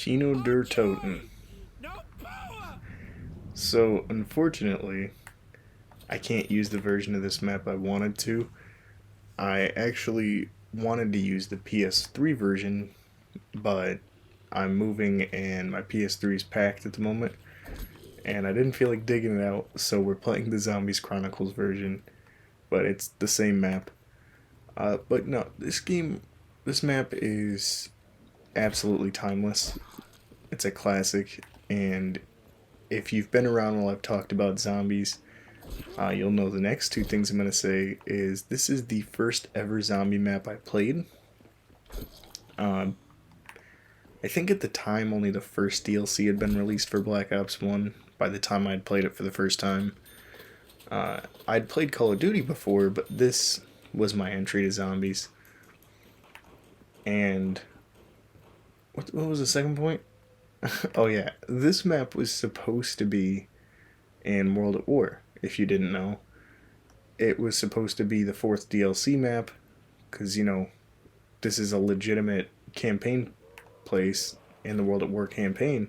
Kino Der Toten. So, unfortunately, I can't use the version of this map I wanted to. I actually wanted to use the PS3 version, but I'm moving and my PS3 is packed at the moment, and I didn't feel like digging it out, so we're playing the Zombies Chronicles version, but it's the same map. But no, this map is absolutely timeless. It's a classic, and if you've been around while I've talked about zombies, you'll know the next two things I'm going to say is this is the first ever zombie map I played. Um, I think at the time only the first DLC had been released for Black Ops 1 by the time I'd played it for the first time. I'd played Call of Duty before, but this was my entry to zombies. And what was the second point? Oh yeah, this map was supposed to be in World at War, if you didn't know. It was supposed to be the fourth DLC map, because, this is a legitimate campaign place in the World at War campaign.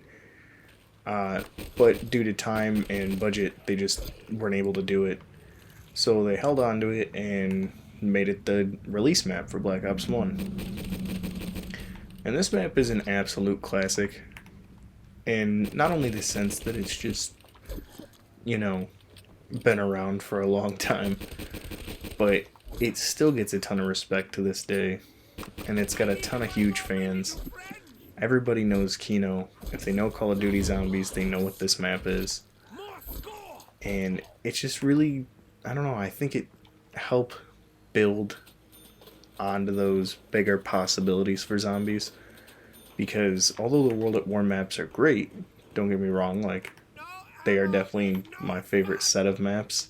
But due to time and budget, they just weren't able to do it. So they held on to it and made it the release map for Black Ops 1. And this map is an absolute classic. In not only the sense that it's just, been around for a long time, but it still gets a ton of respect to this day. And it's got a ton of huge fans. Everybody knows Kino. If they know Call of Duty Zombies, they know what this map is. And it's just really, I don't know, I think it helped build onto those bigger possibilities for zombies. Because although the World at War maps are great, don't get me wrong, they are definitely my favorite set of maps.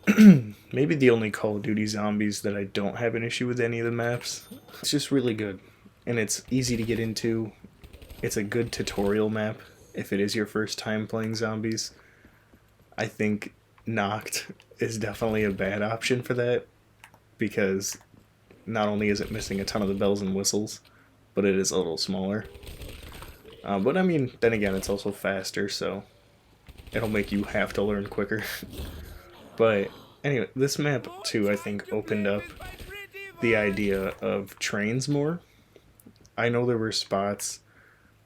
Maybe the only Call of Duty Zombies that I don't have an issue with any of the maps. It's just really good. And it's easy to get into. It's a good tutorial map if it is your first time playing zombies. I think Knocked is definitely a bad option for that, because not only is it missing a ton of the bells and whistles, but it is a little smaller. But I mean, then again, it's also faster, so it'll make you have to learn quicker. But anyway, this map too, I think, opened up the idea of trains more. I know there were spots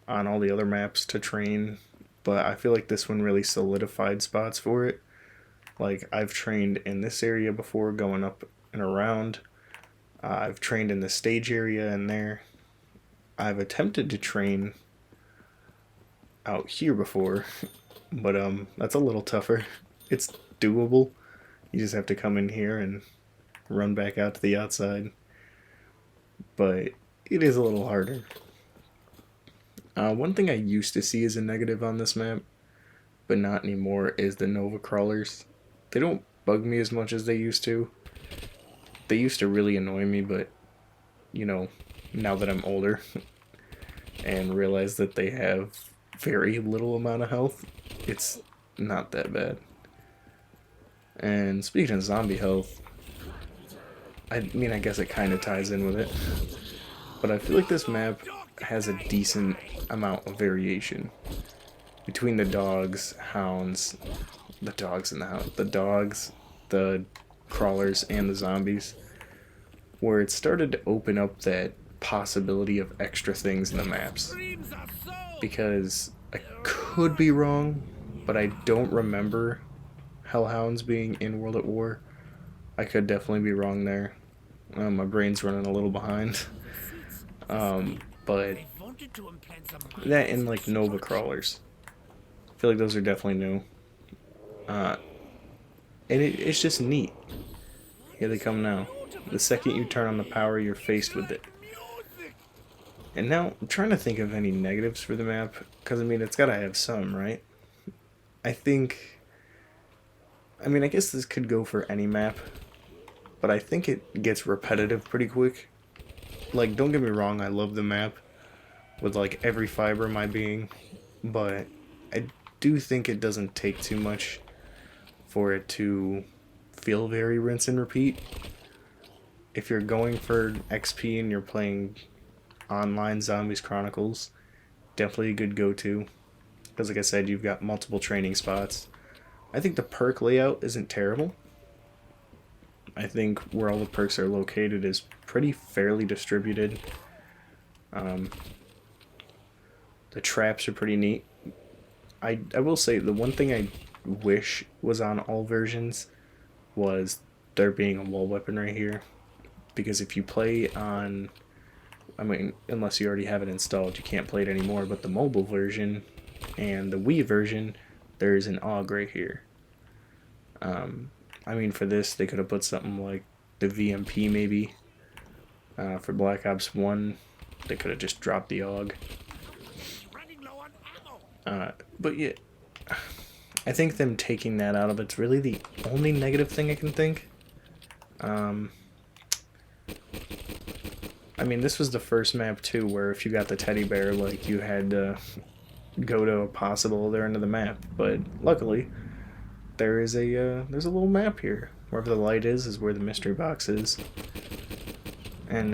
on all the other maps to train, but I feel like this one really solidified spots for it. Like, I've trained in this area before, going up and around. I've trained in the stage area in there. I've attempted to train out here before, but that's a little tougher. It's doable. You just have to come in here and run back out to the outside. But it is a little harder. One thing I used to see as a negative on this map, but not anymore, is the Nova Crawlers. They don't bug me as much as they used to. They used to really annoy me, but, now that I'm older and realize that they have very little amount of health, it's not that bad. And speaking of zombie health, I guess it kind of ties in with it, but I feel like this map has a decent amount of variation between the dogs, hounds, the dogs and the hounds, the dogs, the crawlers, and the zombies, where it started to open up that possibility of extra things in the maps. Because I could be wrong, but I don't remember hellhounds being in World at War. I could definitely be wrong there. My brain's running a little behind. But that and Nova Crawlers. I feel like those are definitely new. And it's just neat. Here they come now. The second you turn on the power, you're faced with it. And now, I'm trying to think of any negatives for the map, because it's gotta have some, right? I guess this could go for any map, but I think it gets repetitive pretty quick. Don't get me wrong, I love the map with every fiber of my being, but I do think it doesn't take too much for it to feel very rinse and repeat. If you're going for XP and you're playing online Zombies Chronicles. Definitely a good go-to. Because like I said, you've got multiple training spots. I think the perk layout isn't terrible. I think where all the perks are located is pretty fairly distributed. The traps are pretty neat. I will say the one thing I wish was on all versions was there being a wall weapon right here. Because if you play on, I mean, unless you already have it installed, you can't play it anymore, but the mobile version and the Wii version, there's an AUG right here. I mean, for this, they could have put something like the VMP maybe. For Black Ops 1, they could have just dropped the AUG. But yeah, I think them taking that out of it's really the only negative thing I can think. I mean, this was the first map too, where if you got the teddy bear, like, you had to go to a possible other end of the map. But luckily, there's a little map here. Wherever the light is where the mystery box is. And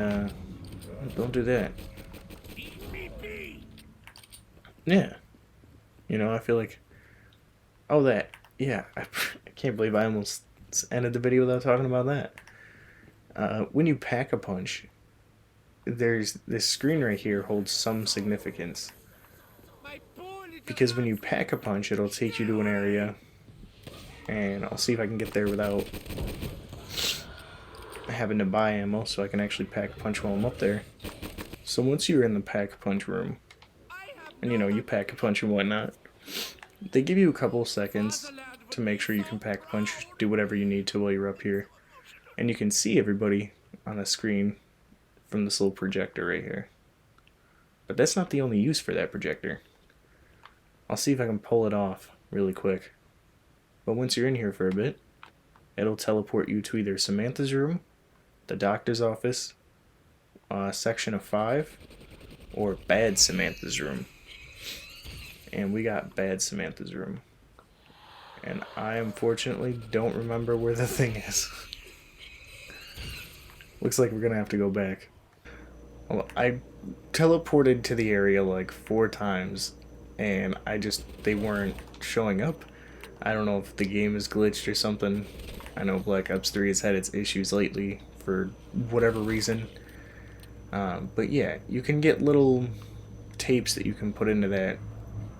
don't do that. Yeah. You know, I feel like, oh, that, yeah, I can't believe I almost ended the video without talking about that. When you pack a punch, there's this screen right here holds some significance. Because when you pack a punch, it'll take you to an area, and I'll see if I can get there without having to buy ammo, so I can actually pack a punch while I'm up there. So once you're in the pack a punch room, and you know, you pack a punch and whatnot, they give you a couple of seconds to make sure you can pack a punch, do whatever you need to while you're up here. And you can see everybody on the screen from this little projector right here. But that's not the only use for that projector. I'll see if I can pull it off really quick. But once you're in here for a bit, it'll teleport you to either Samantha's room, the doctor's office, section of 5, or Bad Samantha's room. And we got Bad Samantha's room. And I unfortunately don't remember where the thing is. Looks like we're gonna have to go back. Well, I teleported to the area like 4 times, and they weren't showing up. I don't know if the game is glitched or something. I know Black Ops 3 has had its issues lately for whatever reason. But yeah, you can get little tapes that you can put into that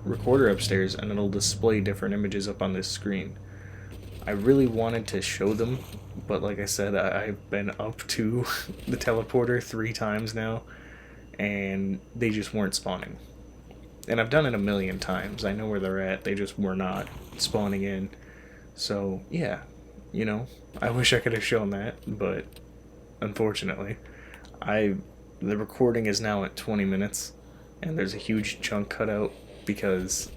recorder upstairs, and it'll display different images up on this screen. I really wanted to show them, but like I said, I've been up to the teleporter 3 times now, and they just weren't spawning. And I've done it a million times. I know where they're at. They just were not spawning in. So yeah, you know, I wish I could have shown that, but unfortunately, the recording is now at 20 minutes, and there's a huge chunk cut out because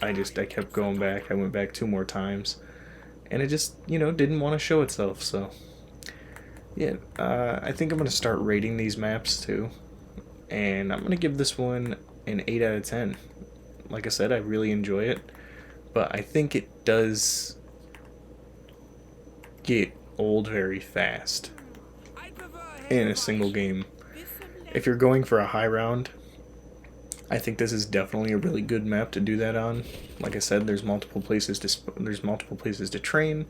I kept going back. I went back 2 more times, and it just, you know, didn't want to show itself. So yeah, I think I'm gonna start rating these maps too, and I'm gonna give this one an 8 out of 10. Like I said, I really enjoy it, but I think it does get old very fast in a single game. If you're going for a high round, I think this is definitely a really good map to do that on. Like I said, there's multiple places to train.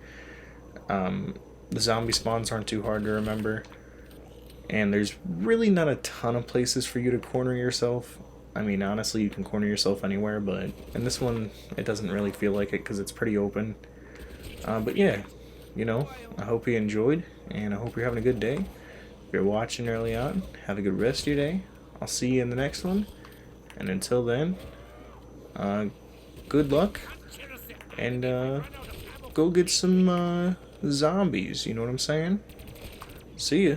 The zombie spawns aren't too hard to remember, and there's really not a ton of places for you to corner yourself. I mean, honestly, you can corner yourself anywhere, but in this one, it doesn't really feel like it because it's pretty open. But yeah, you know, I hope you enjoyed, and I hope you're having a good day. If you're watching early on, have a good rest of your day. I'll see you in the next one. And until then, good luck, and go get some zombies, you know what I'm saying? See ya.